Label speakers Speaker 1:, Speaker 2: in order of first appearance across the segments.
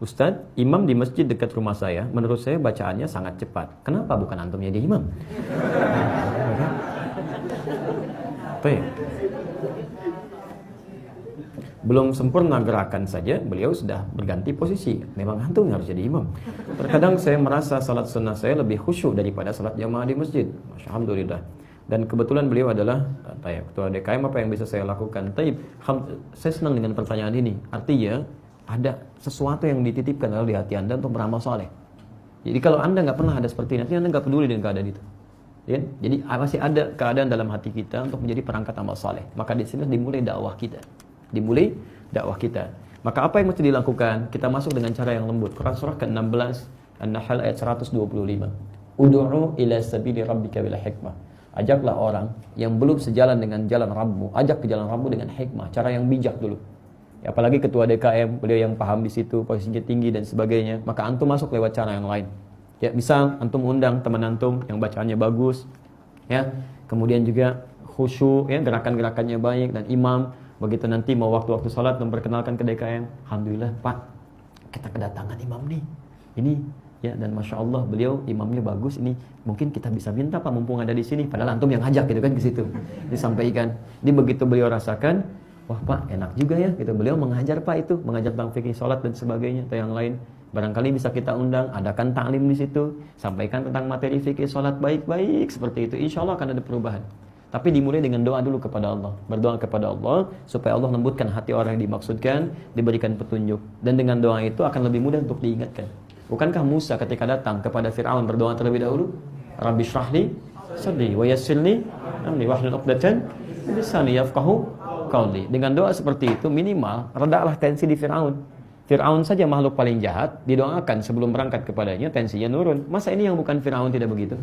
Speaker 1: Ustadz, imam di masjid dekat rumah saya, menurut saya bacaannya sangat cepat. Kenapa bukan antum jadi imam? Baik. Belum sempurna gerakan saja, beliau sudah berganti posisi. Memang antum harus jadi imam. Terkadang saya merasa salat sunnah saya lebih khusyuk daripada salat jamaah di masjid. Alhamdulillah. Dan kebetulan beliau adalah ketua DKM, apa yang bisa saya lakukan? Saya senang dengan pertanyaan ini. Artinya ada sesuatu yang dititipkan di hati Anda untuk beramal soleh. Jadi kalau Anda nggak pernah ada seperti ini, Anda nggak peduli dengan keadaan itu. Ya? Jadi masih ada keadaan dalam hati kita untuk menjadi perangkat amal soleh. Maka di sini dimulai dakwah kita. Maka apa yang mesti dilakukan? Kita masuk dengan cara yang lembut. Quran surah ke-16 An-Nahl ayat 125. Ud'u ila sabili rabbika bil hikmah. Ajaklah orang yang belum sejalan dengan jalan Rabbmu, ajak ke jalan Rabbmu dengan hikmah, cara yang bijak dulu. Ya, apalagi ketua DKM, beliau yang paham di situ, posisinya tinggi dan sebagainya, maka antum masuk lewat cara yang lain. Ya, misal antum undang teman antum yang bacaannya bagus, ya, kemudian juga khusyuk, ya, gerakan-gerakannya baik, dan imam begitu nanti mau waktu-waktu salat memperkenalkan ke DKM, alhamdulillah Pak, kita kedatangan imam nih, ini, ya, dan masya Allah beliau imamnya bagus, ini mungkin kita bisa minta Pak mumpung ada di sini, padahal antum yang ngajak gitu kan ke situ, disampaikan. Ini begitu beliau rasakan, wah Pak enak juga ya, gitu. Beliau mengajar Pak itu, mengajar tentang fikih sholat dan sebagainya atau yang lain. Barangkali bisa kita undang, adakan ta'lim di situ, sampaikan tentang materi fikih sholat baik-baik seperti itu. Insya Allah akan ada perubahan. Tapi dimulai dengan doa dulu kepada Allah, berdoa kepada Allah supaya Allah lembutkan hati orang yang dimaksudkan, diberikan petunjuk, dan dengan doa itu akan lebih mudah untuk diingatkan. Bukankah Musa ketika datang kepada Fir'aun berdoa terlebih dahulu? Rabbi shrahli sadri wa yassirli amri wahlul 'uqdatan min lisani yafqahu qawli. Dengan doa seperti itu minimal redalah tensi di Fir'aun. Fir'aun saja makhluk paling jahat, didoakan sebelum berangkat kepadanya tensinya nurun. Masa ini yang bukan Fir'aun tidak begitu?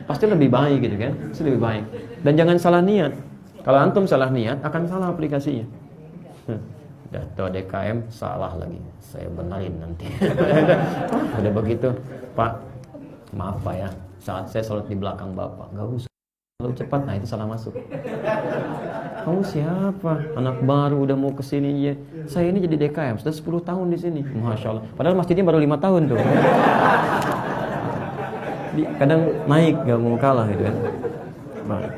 Speaker 1: Pasti lebih baik gitu kan? Pasti lebih baik. Dan jangan salah niat. Kalau antum salah niat akan salah aplikasinya. Ketua DKM salah lagi, saya benerin nanti. Udah begitu, Pak, maaf Pak ya, saat saya sholat di belakang Bapak, gak usah terlalu cepat, nah itu salah masuk. Kamu siapa? Anak baru udah mau kesini ya. Saya ini jadi DKM sudah 10 tahun di sini, masya Allah. Padahal masjidnya baru 5 tahun tuh. Kadang naik, gak mau kalah gitu kan. Nah.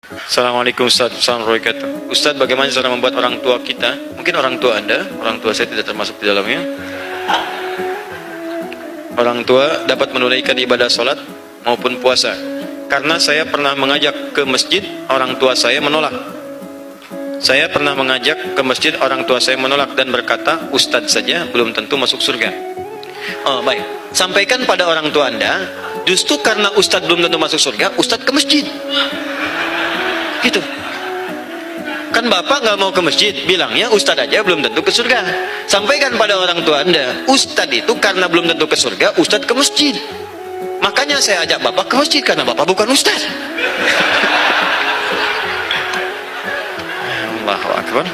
Speaker 2: Assalamualaikum Ustaz, Assalamualaikum. Ustaz, bagaimana cara membuat orang tua kita, mungkin orang tua Anda, orang tua saya tidak termasuk di dalamnya, orang tua dapat menunaikan ibadah sholat maupun puasa? Karena saya pernah mengajak ke masjid, orang tua saya menolak. Saya pernah mengajak ke masjid, orang tua saya menolak dan berkata, Ustaz saja belum tentu masuk surga. Oh baik, sampaikan pada orang tua Anda, justru karena Ustaz belum tentu masuk surga, Ustaz ke masjid. Gitu. Kan bapak nggak mau ke masjid, bilangnya Ustadz aja belum tentu ke surga. Sampaikan pada orang tua Anda, Ustadz itu karena belum tentu ke surga, Ustadz ke masjid. Makanya saya ajak bapak ke masjid karena bapak bukan Ustadz. Allahu Akbar.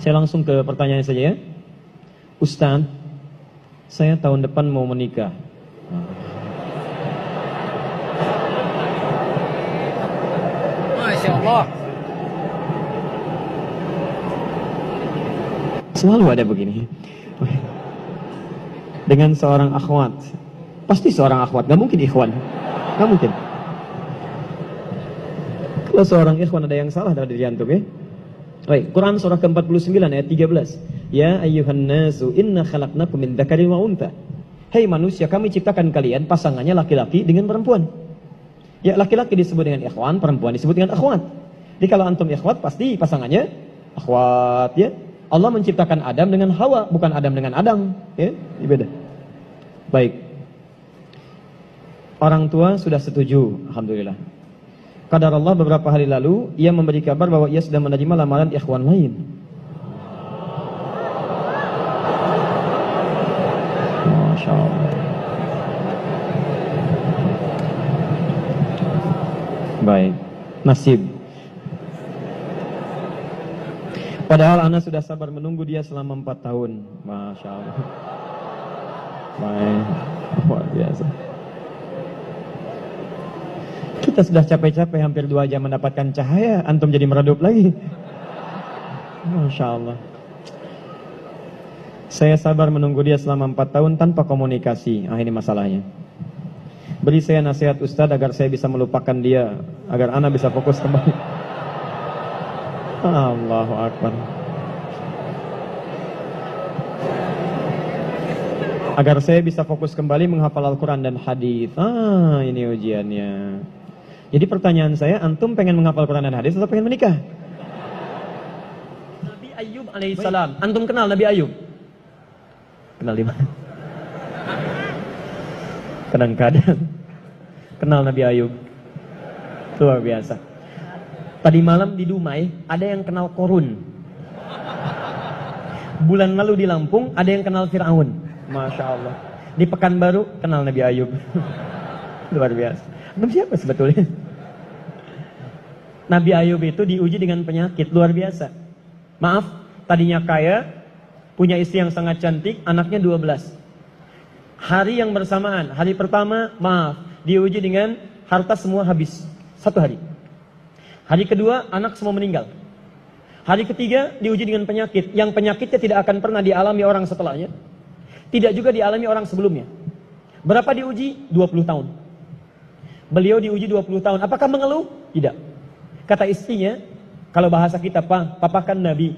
Speaker 1: Saya langsung ke pertanyaan saja ya. Ustadz, saya tahun depan mau menikah. Masya Allah. Selalu ada begini. Dengan seorang akhwat. Pasti seorang akhwat, gak mungkin ikhwan. Gak mungkin. Kalau seorang ikhwan ada yang salah dari diri antum ya. Baik, Quran surah ke-49 ayat 13. Ya ayyuhan nasu inna khalaqnakum min dzakarin wa untha. Hei manusia, kami ciptakan kalian pasangannya laki-laki dengan perempuan. Ya, laki-laki disebut dengan ikhwan, perempuan disebut dengan akhwat. Jadi kalau antum ikhwat pasti pasangannya akhwat ya. Allah menciptakan Adam dengan Hawa, bukan Adam dengan Adam, ya. Ini beda. Baik. Orang tua sudah setuju, alhamdulillah. Qadar Allah beberapa hari lalu ia memberi kabar bahwa ia sudah menerima lamaran ikhwan lain. Masya Allah. Baik, nasib. Padahal Ana sudah sabar menunggu dia selama 4 tahun. Masya Allah. Baik, luar biasa. Kita sudah capek-capek hampir 2 jam mendapatkan cahaya, antum jadi meredup lagi. Masya Allah. Saya sabar menunggu dia selama 4 tahun tanpa komunikasi. Ini masalahnya. Beri saya nasihat Ustadz agar saya bisa melupakan dia, agar ana bisa fokus kembali. Allahu Akbar. Agar saya bisa fokus kembali menghafal Al-Quran dan hadis. Ini ujiannya. Jadi pertanyaan saya, antum pengen menghafal Quran dan hadis atau pengen menikah? Nabi Ayub alaihissalam. Antum kenal Nabi Ayub? Kenal di mana? Kadang-kadang kenal Nabi Ayub. Luar biasa. Tadi malam di Dumai ada yang kenal Korun. Bulan lalu di Lampung ada yang kenal Fir'aun. Masya Allah. Di Pekanbaru kenal Nabi Ayub. Luar biasa. Antum siapa sebetulnya? Nabi Ayub itu diuji dengan penyakit luar biasa. Maaf, tadinya kaya, punya istri yang sangat cantik, anaknya 12. Hari yang bersamaan, hari pertama, maaf, diuji dengan harta semua habis. 1 hari. Hari kedua, anak semua meninggal. Hari ketiga, diuji dengan penyakit. Yang penyakitnya tidak akan pernah dialami orang setelahnya. Tidak juga dialami orang sebelumnya. Berapa diuji? 20 tahun. Beliau diuji 20 tahun. Apakah mengeluh? Tidak. Kata istrinya, kalau bahasa kita, papa kan Nabi.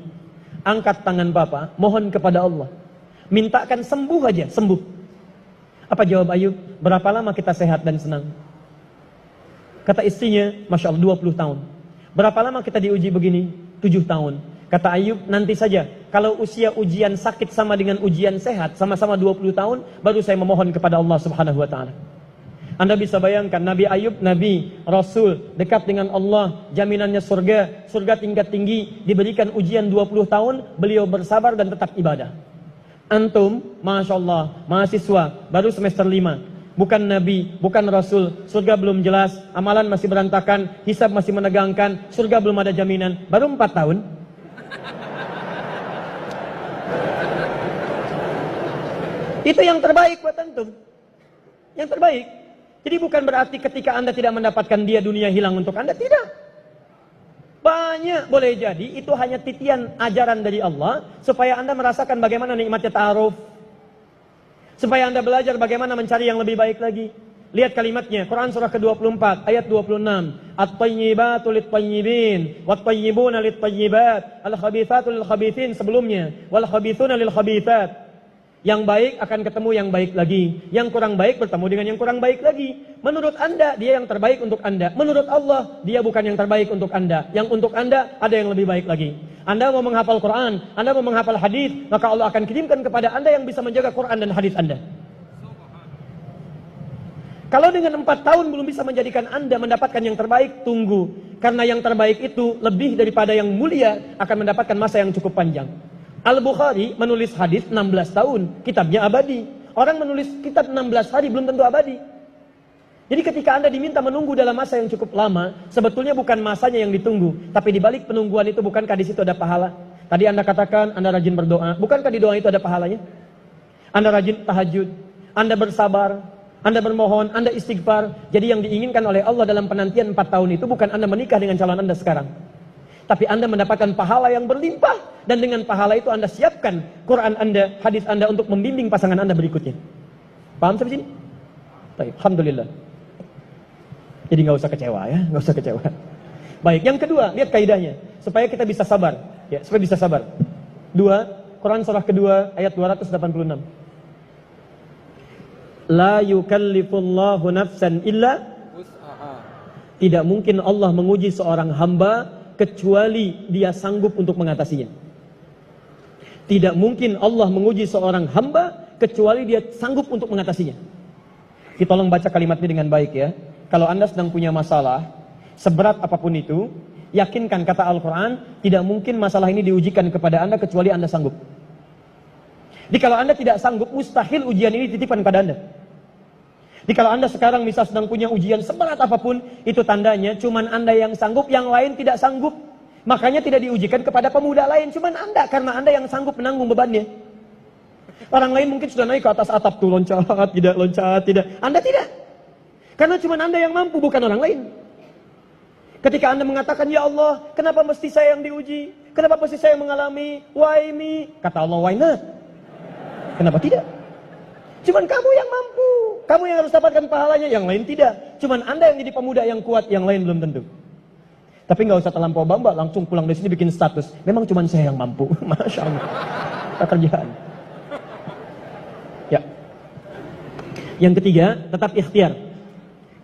Speaker 1: Angkat tangan papa, mohon kepada Allah. Mintakan sembuh aja, sembuh. Apa jawab Ayub? Berapa lama kita sehat dan senang? Kata istrinya, Masya Allah 20 tahun. Berapa lama kita diuji begini? 7 tahun. Kata Ayub, nanti saja. Kalau usia ujian sakit sama dengan ujian sehat, sama-sama 20 tahun, baru saya memohon kepada Allah Subhanahu wa Ta'ala. Anda bisa bayangkan Nabi Ayub, Nabi, Rasul, dekat dengan Allah, jaminannya surga, surga tingkat tinggi, diberikan ujian 20 tahun, beliau bersabar dan tetap ibadah. Antum, Masya Allah, mahasiswa, baru semester 5, bukan Nabi, bukan Rasul, surga belum jelas, amalan masih berantakan, hisab masih menegangkan, surga belum ada jaminan, baru 4 tahun. Itu yang terbaik buat antum. Yang terbaik. Jadi bukan berarti ketika Anda tidak mendapatkan dia, dunia hilang untuk Anda. Tidak. Banyak boleh jadi itu hanya titian ajaran dari Allah supaya Anda merasakan bagaimana nikmatnya ta'aruf. Supaya Anda belajar bagaimana mencari yang lebih baik lagi. Lihat kalimatnya, Quran surah ke-24 ayat 26. At-tayyibatu lit-tayyibin wat-tayyibuna lit-tayyibat al-khabithatu lil-khabithin sebelumnya wal khabithuna lil-khabithat. Yang baik akan ketemu yang baik lagi. Yang kurang baik bertemu dengan yang kurang baik lagi. Menurut Anda, dia yang terbaik untuk Anda. Menurut Allah, dia bukan yang terbaik untuk Anda. Yang untuk Anda, ada yang lebih baik lagi. Anda mau menghafal Quran, Anda mau menghafal hadis, maka Allah akan kirimkan kepada Anda yang bisa menjaga Quran dan hadis Anda. Kalau dengan 4 tahun belum bisa menjadikan Anda mendapatkan yang terbaik, tunggu. Karena yang terbaik itu lebih daripada yang mulia akan mendapatkan masa yang cukup panjang. Al-Bukhari menulis hadis 16 tahun, kitabnya abadi. Orang menulis kitab 16 hari belum tentu abadi. Jadi ketika Anda diminta menunggu dalam masa yang cukup lama, sebetulnya bukan masanya yang ditunggu, tapi di balik penungguan itu bukankah di situ ada pahala? Tadi Anda katakan Anda rajin berdoa, bukankah di doa itu ada pahalanya? Anda rajin tahajud, Anda bersabar, Anda bermohon, Anda istighfar. Jadi yang diinginkan oleh Allah dalam penantian 4 tahun itu bukan Anda menikah dengan calon Anda sekarang, tapi Anda mendapatkan pahala yang berlimpah. Dan dengan pahala itu Anda siapkan Quran Anda, hadis Anda untuk membimbing pasangan Anda berikutnya. Paham sampai sini? Baik, alhamdulillah. Jadi nggak usah kecewa ya, nggak usah kecewa. Baik, yang kedua, lihat kaidahnya. Supaya kita bisa sabar. Ya, supaya bisa sabar. 2, Quran surah kedua ayat 286. La yukallifullahu nafsan illa wus'aha. Tidak mungkin Allah menguji seorang hamba kecuali dia sanggup untuk mengatasinya. Tidak mungkin Allah menguji seorang hamba kecuali dia sanggup untuk mengatasinya. Kita tolong baca kalimat ini dengan baik ya. Kalau Anda sedang punya masalah, seberat apapun itu, yakinkan kata Al-Quran, tidak mungkin masalah ini diujikan kepada Anda kecuali Anda sanggup. Jadi kalau Anda tidak sanggup, mustahil ujian ini dititipkan pada Anda. Jadi kalau Anda sekarang misal sedang punya ujian seberat apapun, itu tandanya cuman Anda yang sanggup, yang lain tidak sanggup. Makanya tidak diujikan kepada pemuda lain, cuman Anda, karena Anda yang sanggup menanggung bebannya. Orang lain mungkin sudah naik ke atas atap tuh, loncat, tidak, Anda tidak. Karena cuma Anda yang mampu, bukan orang lain. Ketika Anda mengatakan, ya Allah, kenapa mesti saya yang diuji? Kenapa mesti saya yang mengalami? Why me? Kata Allah, why not? Kenapa tidak? Cuman kamu yang mampu. Kamu yang harus dapatkan pahalanya, yang lain tidak. Cuman Anda yang jadi pemuda yang kuat, yang lain belum tentu. Tapi nggak usah terlampau bamba, langsung pulang dari sini bikin status. Memang cuman saya yang mampu. Masya Allah. Pekerjaan. Ya. Yang ketiga, tetap ikhtiar.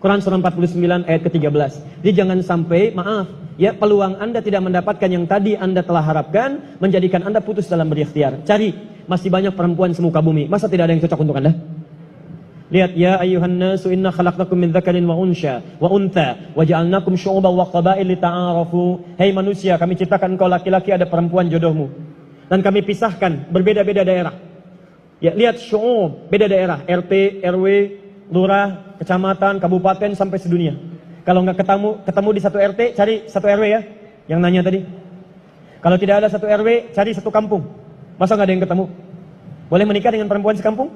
Speaker 1: Quran surah 49 ayat ke-13. Jadi jangan sampai, maaf, ya, peluang Anda tidak mendapatkan yang tadi Anda telah harapkan, menjadikan Anda putus dalam berikhtiar. Cari, masih banyak perempuan semuka bumi. Masa tidak ada yang cocok untuk Anda? Lihat, ya ayyuhan nasu inna khalaqnakum min dzakarin wa untha wa ja'alnakum syu'uban wa qabail lita'arafu. Hei manusia, kami ciptakan engkau laki-laki, ada perempuan jodohmu. Dan kami pisahkan berbeda-beda daerah. Ya, lihat syu'ub, beda daerah, RT, RW, lurah, kecamatan, kabupaten, sampai sedunia. Kalau nggak ketemu di satu RT, cari satu RW ya, yang nanya tadi. Kalau tidak ada satu RW, cari satu kampung. Masa nggak ada yang ketemu? Boleh menikah dengan perempuan sekampung?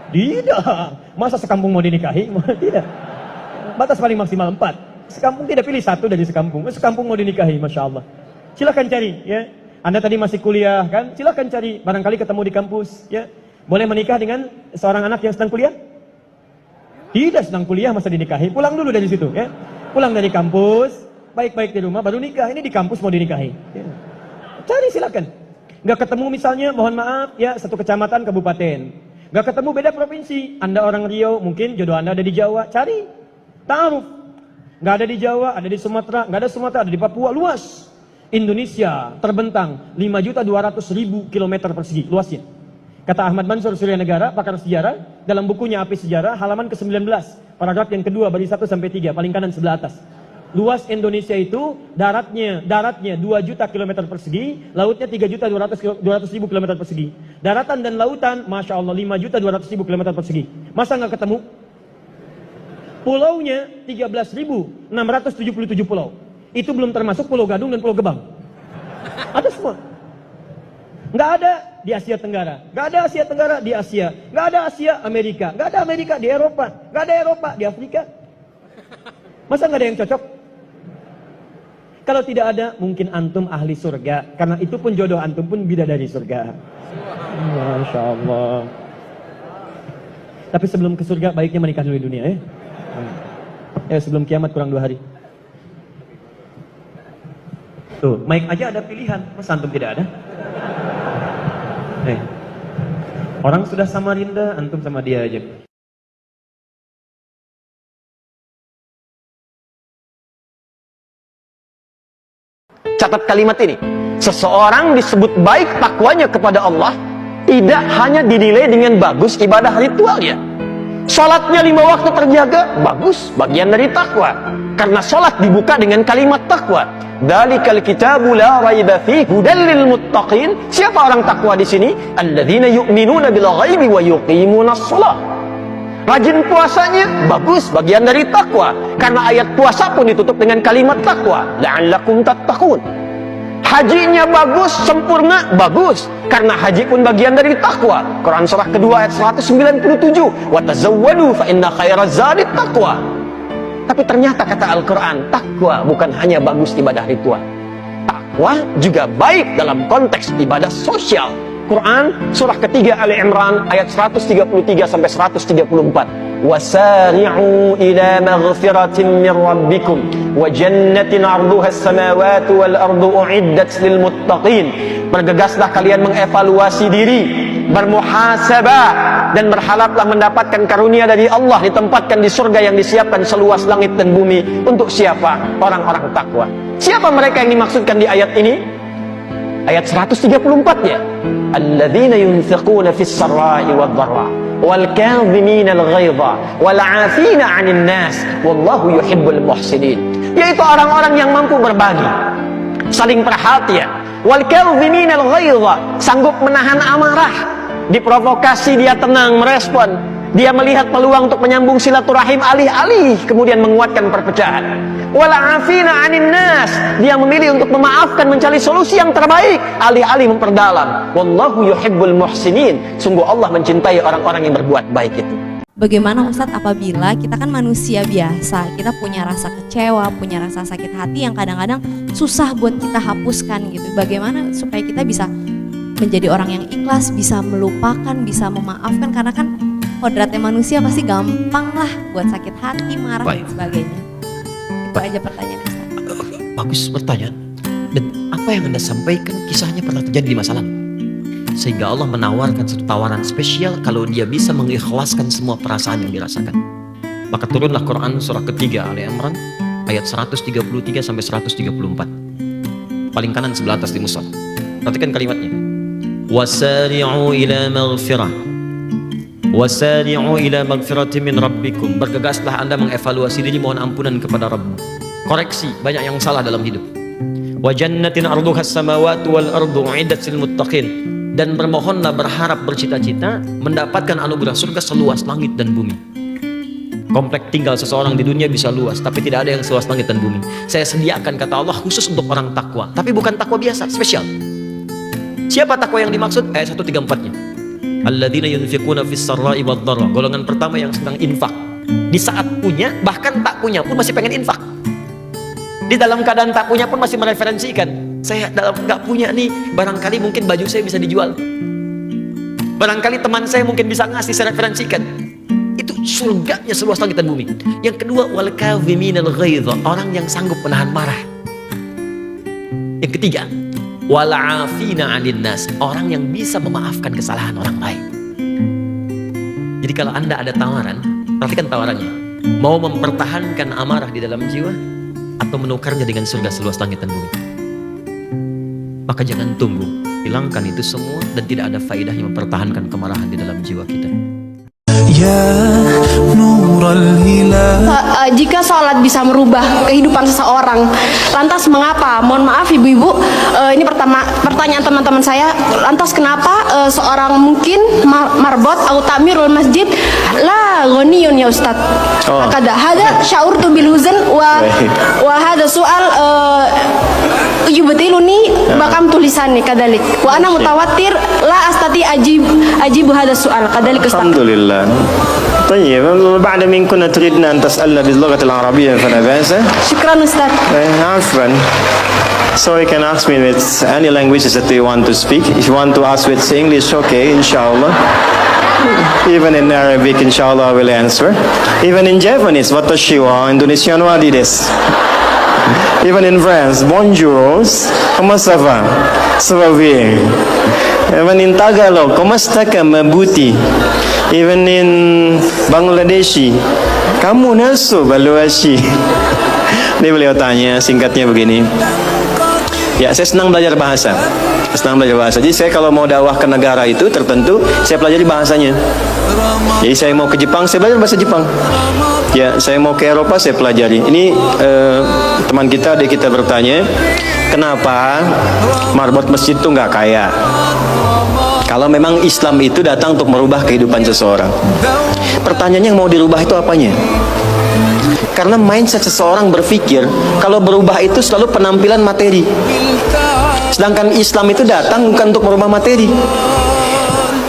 Speaker 1: Tidak. Masa sekampung mau dinikahi? Tidak. Batas paling maksimal 4. Sekampung tidak pilih satu dari sekampung. Sekampung mau dinikahi, Masya Allah. Silakan cari ya. Anda tadi masih kuliah kan? Silakan cari, barangkali ketemu di kampus ya. Boleh menikah dengan seorang anak yang sedang kuliah? Tidak sedang kuliah masa dinikahi. Pulang dulu dari situ ya. Pulang dari kampus, baik-baik di rumah baru nikah. Ini di kampus mau dinikahi ya. Cari silakan. Nggak ketemu misalnya, mohon maaf ya, satu kecamatan, kabupaten. Nggak ketemu, beda provinsi. Anda orang Riau, mungkin jodoh Anda ada di Jawa. Cari, ta'aruf. Nggak ada di Jawa, ada di Sumatera. Nggak ada Sumatera, ada di Papua. Luas. Indonesia terbentang 5.200.000 kilometer persegi luasnya. Kata Ahmad Mansur Suryanegara, pakar sejarah, dalam bukunya Api Sejarah, halaman ke-19, paragraf yang kedua, baris 1 sampai 3, paling kanan sebelah atas. Luas Indonesia itu daratnya 2 juta kilometer persegi, lautnya 3.200.000 kilometer persegi. Daratan dan lautan, Masya Allah, 5.200.000 kilometer persegi. Masa nggak ketemu? Pulaunya 13.677 pulau. Itu belum termasuk Pulau Gadung dan Pulau Gebang. Ada semua. Nggak ada di Asia Tenggara, nggak ada Asia Tenggara di Asia, nggak ada Asia Amerika, nggak ada Amerika di Eropa, nggak ada Eropa di Afrika. Masa nggak ada yang cocok? Kalau tidak ada, mungkin antum ahli surga, karena itu pun jodoh antum pun bidadari surga. Masya Allah. Tapi sebelum ke surga, baiknya menikah dulu di dunia ya. Ya, sebelum kiamat kurang 2 hari. Tuh, mic aja ada pilihan, masa antum tidak ada? Orang sudah Samarinda, antum sama dia aja.
Speaker 3: Catat kalimat ini. Seseorang disebut baik takwanya kepada Allah tidak hanya dinilai dengan bagus ibadah ritualnya. Salatnya 5 waktu terjaga, bagus, bagian dari takwa. Karena salat dibuka dengan kalimat takwa. Dzalikal kitabu la raiba fihi hudal lil muttaqin. Siapa orang takwa di sini? Alladzina yu'minuna bil ghaibi wa yuqimunas shalah. Rajin puasanya bagus, bagian dari takwa. Karena ayat puasa pun ditutup dengan kalimat takwa. La'allakum tattaqun. Hajinya bagus, sempurna, bagus. Karena haji pun bagian dari takwa. Quran surah kedua ayat 197. Wa tazawwadu fa inna khairaz zadi taqwa. Tapi ternyata kata Al-Quran, takwa bukan hanya bagus ibadah ritual. Takwa juga baik dalam konteks ibadah sosial. Quran surah ketiga Ali Imran ayat 133 sampai 134. Wasari'u ila maghfiratin min rabbikum wa jannatin 'arduha as-samawati wal ardu u'iddat lil muttaqin. Bergegaslah kalian mengevaluasi diri, bermuhasabah dan berharaplah mendapatkan karunia dari Allah, ditempatkan di surga yang disiapkan seluas langit dan bumi. Untuk siapa? Orang-orang takwa. Siapa mereka yang dimaksudkan di ayat ini? Ayat 134-nya. Alladzina yunfiquna fis sarra'i wad dharra wal kadhimina al ghaidha wal 'afina 'anil nas wallahu yuhibbul muhsinin. Yaitu orang-orang yang mampu berbagi, saling perhatian. Wal kadhimina al ghaidha, sanggup menahan amarah. Diprovokasi dia tenang merespon. Dia melihat peluang untuk menyambung silaturahim alih-alih kemudian menguatkan perpecahan. Wal 'afina 'anil nas, dia memilih untuk memaafkan, mencari solusi yang terbaik alih-alih memperdalam. Wallahu yuhibbul muhsinin, sungguh Allah mencintai orang-orang yang berbuat baik itu.
Speaker 4: bagaimana Ustadz apabila kita kan manusia biasa, kita punya rasa kecewa, punya rasa sakit hati yang kadang-kadang susah buat kita hapuskan gitu. Bagaimana supaya kita bisa menjadi orang yang ikhlas, bisa melupakan, bisa memaafkan, karena kan kodratnya manusia pasti gampang lah buat sakit hati, marah dan sebagainya. Itu aja pertanyaan Ustadz.
Speaker 3: Bagus pertanyaan. Dan apa yang Anda sampaikan kisahnya pernah terjadi di masa lalu. Sehingga Allah menawarkan satu tawaran spesial kalau dia bisa mengikhlaskan semua perasaan yang dirasakan. Maka turunlah Quran surah ketiga Ali Imran ayat 133 sampai 134. Paling kanan sebelah atas di mushaf. Perhatikan kalimatnya. Wasari'u ila maghfirah. Wasari'u ila maghfirati min rabbikum. Bergegaslah Anda mengevaluasi diri, mohon ampunan kepada Rabb. Koreksi, banyak yang salah dalam hidup. Wa jannatin arduha as-samawati wal ardu uiddat lil muttaqin. Dan bermohonlah, berharap, bercita-cita mendapatkan anugerah surga seluas langit dan bumi. Komplek tinggal seseorang di dunia bisa luas, tapi tidak ada yang seluas langit dan bumi. Saya sediakan, kata Allah, khusus untuk orang takwa. Tapi bukan takwa biasa, spesial. Siapa takwa yang dimaksud? Ayat 134-nya. Alladzina yunfiquna fis sarra'i wad dharra. Golongan pertama yang sedang infak. Di saat punya, bahkan tak punya pun masih pengen infak. Di dalam keadaan tak punya pun masih mereferensikan. Saya dalam nggak punya nih, barangkali mungkin baju saya bisa dijual. Barangkali teman saya mungkin bisa ngasih, saya referensikan. Itu surganya seluas langit dan bumi. Yang kedua, wal kadhiminal ghaidha, orang yang sanggup menahan marah. Yang ketiga, wal 'afina 'anil nas, orang yang bisa memaafkan kesalahan orang lain. Jadi kalau Anda ada tawaran, perhatikan tawarannya. Mau mempertahankan amarah di dalam jiwa atau menukarnya dengan surga seluas langit dan bumi? Maka jangan tunggu, hilangkan itu semua dan tidak ada faedahnya mempertahankan kemarahan di dalam jiwa kita.
Speaker 5: Jika sholat bisa merubah kehidupan seseorang, lantas mengapa? Mohon maaf ibu-ibu, ini pertanyaan teman-teman saya. Lantas kenapa seorang mungkin marbot atau tamirul masjid la ghaniyun ya Ustaz? Kada hada sya'urtu bil huzn wa hada soal yubatiluni bakam tulisannya kadalik. Wa ana mutawatir la astati ajibu hada soal kadalik Ustaz.
Speaker 6: Alhamdulillah. طيب بعد من كنا تريدنا أن تسألنا باللغة العربية فلا بأس.
Speaker 5: شكرا أستاذ.
Speaker 6: عفوا. So you can ask me with any languages that you want to speak. If you want to ask with English, okay, inshallah. Even in Arabic, inshallah, I will answer. Even in Japanese, watashi wa Indonesian wa desu. Even in France, bonjour, comment ça va? Ça va bien. Even in Tagalog, komasta ka mabuti. Even in Bangladeshi, kamu nasu baluashi. Ini beliau tanya, singkatnya begini. Ya, saya senang belajar bahasa. Jadi saya kalau mau dakwah ke negara itu tertentu, saya pelajari bahasanya. Jadi saya mau ke Jepang, saya belajar bahasa Jepang. Ya, saya mau ke Eropa, saya pelajari. Ini teman kita, adik kita bertanya, kenapa marbot masjid itu nggak kaya? Kalau memang Islam itu datang untuk merubah kehidupan seseorang, pertanyaannya yang mau dirubah itu apanya? Karena mindset seseorang berpikir kalau berubah itu selalu penampilan materi. Sedangkan Islam itu datang bukan untuk merubah materi,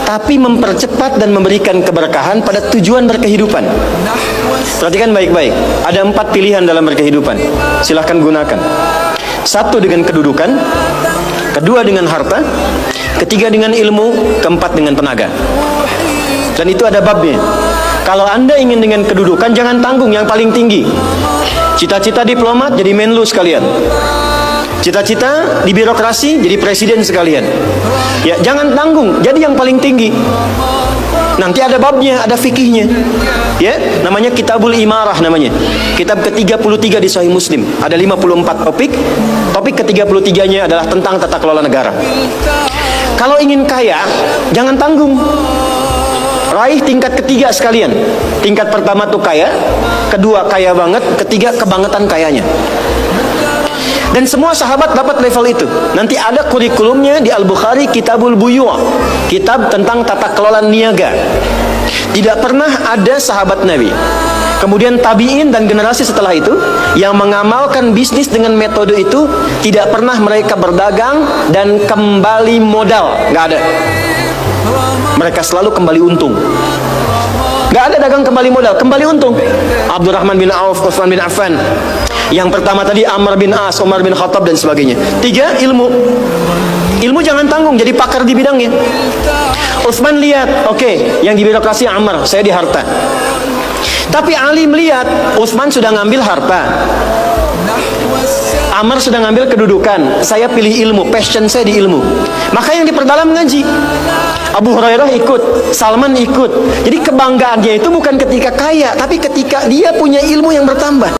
Speaker 6: tapi mempercepat dan memberikan keberkahan pada tujuan berkehidupan. Perhatikan baik-baik. Ada 4 pilihan dalam berkehidupan. Silahkan gunakan. 1 dengan kedudukan, kedua dengan harta, ketiga dengan ilmu, keempat dengan tenaga. Dan itu ada babnya. Kalau Anda ingin dengan kedudukan, jangan tanggung yang paling tinggi. Cita-cita diplomat, jadi menlu sekalian. Cita-cita di birokrasi, jadi presiden sekalian. Ya, jangan tanggung, jadi yang paling tinggi. Nanti ada babnya, ada fikihnya. Ya, namanya Kitabul Imarah namanya. Kitab ke-33 di Sahih Muslim. Ada 54 topik. Topik ke-33-nya adalah tentang tata kelola negara. Kalau ingin kaya, jangan tanggung. Raih tingkat ketiga sekalian. Tingkat pertama tuh kaya, kedua kaya banget, ketiga kebangetan kayanya. Dan semua sahabat dapat level itu. Nanti ada kurikulumnya di Al-Bukhari, Kitabul Buyu', kitab tentang tata kelola niaga. Tidak pernah ada sahabat Nabi, kemudian tabi'in dan generasi setelah itu yang mengamalkan bisnis dengan metode itu. Tidak pernah mereka berdagang dan kembali modal, nggak ada. Mereka selalu kembali untung.
Speaker 3: Gak ada dagang kembali modal, kembali untung. Abdurrahman bin Auf, Utsman bin Affan. Yang pertama tadi Amr bin As, Umar bin Khattab dan sebagainya. 3, ilmu. Ilmu jangan tanggung, jadi pakar di bidangnya. Utsman lihat, oke, yang di birokrasi Amr, saya di harta. Tapi Ali melihat Utsman sudah ngambil harta, Amr sudah ngambil kedudukan, saya pilih ilmu, passion saya di ilmu. Maka yang diperdalam ngaji. Abu Hurairah ikut, Salman ikut. Jadi kebanggaannya itu bukan ketika kaya, tapi ketika dia punya ilmu yang bertambah.